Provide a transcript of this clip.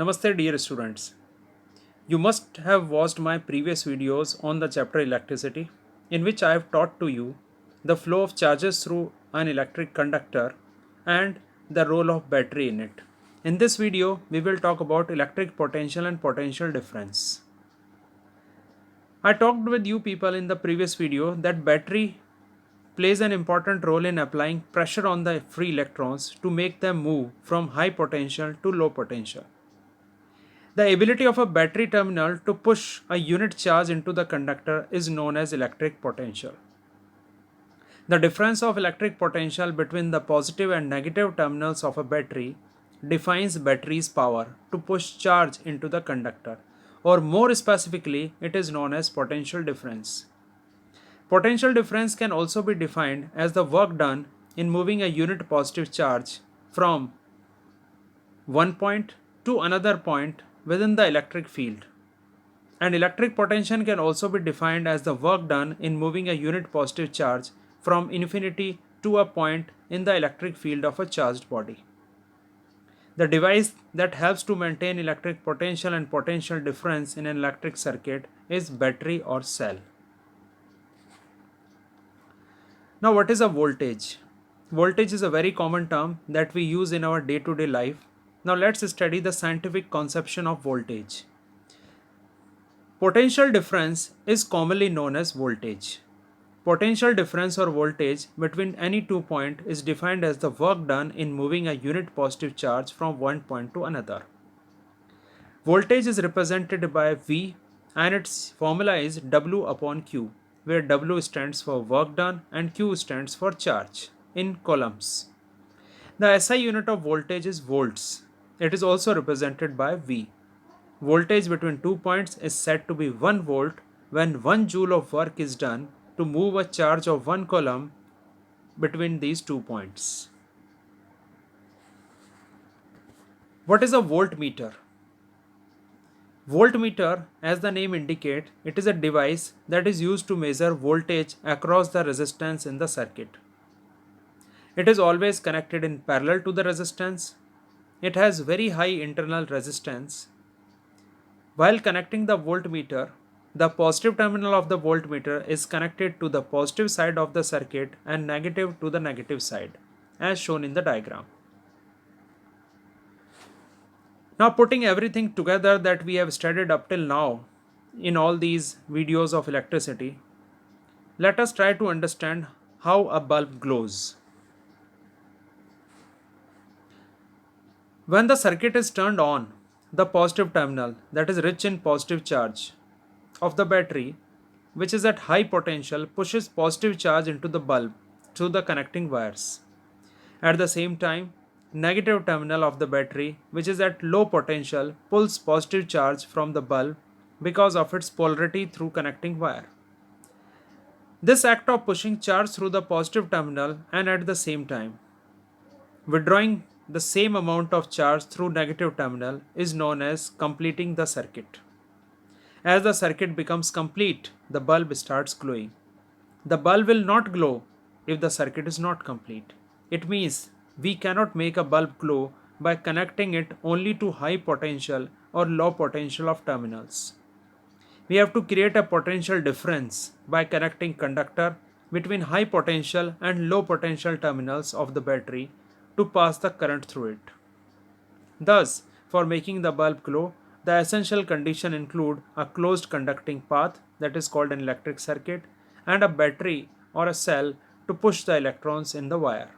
Namaste dear students. You must have watched my previous videos on the chapter electricity in which I have taught to you the flow of charges through an electric conductor and the role of battery in it. In this video, we will talk about electric potential and potential difference. I talked with you people in the previous video that battery plays an important role in applying pressure on the free electrons to make them move from high potential to low potential. The ability of a battery terminal to push a unit charge into the conductor is known as electric potential. The difference of electric potential between the positive and negative terminals of a battery defines battery's power to push charge into the conductor, or more specifically, it is known as potential difference. Potential difference can also be defined as the work done in moving a unit positive charge from one point to another point within the electric field. And electric potential can also be defined as the work done in moving a unit positive charge from infinity to a point in the electric field of a charged body. The device that helps to maintain electric potential and potential difference in an electric circuit is battery or cell. Now, what is a voltage? Voltage is a very common term that we use in our day-to-day life. Now, let's study the scientific conception of voltage. Potential difference is commonly known as voltage. Potential difference or voltage between any 2 points is defined as the work done in moving a unit positive charge from one point to another. Voltage is represented by V and its formula is W upon Q, where W stands for work done and Q stands for charge in coulombs. The SI unit of voltage is volts. It is also represented by V. Voltage between 2 points is said to be 1 volt when 1 joule of work is done to move a charge of 1 coulomb between these 2 points. What is a voltmeter? Voltmeter, as the name indicates, it is a device that is used to measure voltage across the resistance in the circuit. It is always connected in parallel to the resistance. It has very high internal resistance. While connecting the voltmeter, the positive terminal of the voltmeter is connected to the positive side of the circuit and negative to the negative side, as shown in the diagram. Now, putting everything together that we have studied up till now in all these videos of electricity, let us try to understand how a bulb glows. When the circuit is turned on, the positive terminal that is rich in positive charge of the battery, which is at high potential, pushes positive charge into the bulb through the connecting wires. At the same time, negative terminal of the battery, which is at low potential, pulls positive charge from the bulb because of its polarity through connecting wire. This act of pushing charge through the positive terminal and at the same time withdrawing the same amount of charge through negative terminal is known as completing the circuit. As the circuit becomes complete, the bulb starts glowing. The bulb will not glow if the circuit is not complete. It means we cannot make a bulb glow by connecting it only to high potential or low potential of terminals. We have to create a potential difference by connecting conductor between high potential and low potential terminals of the battery to pass the current through it. Thus, for making the bulb glow, the essential condition include a closed conducting path that is called an electric circuit and a battery or a cell to push the electrons in the wire.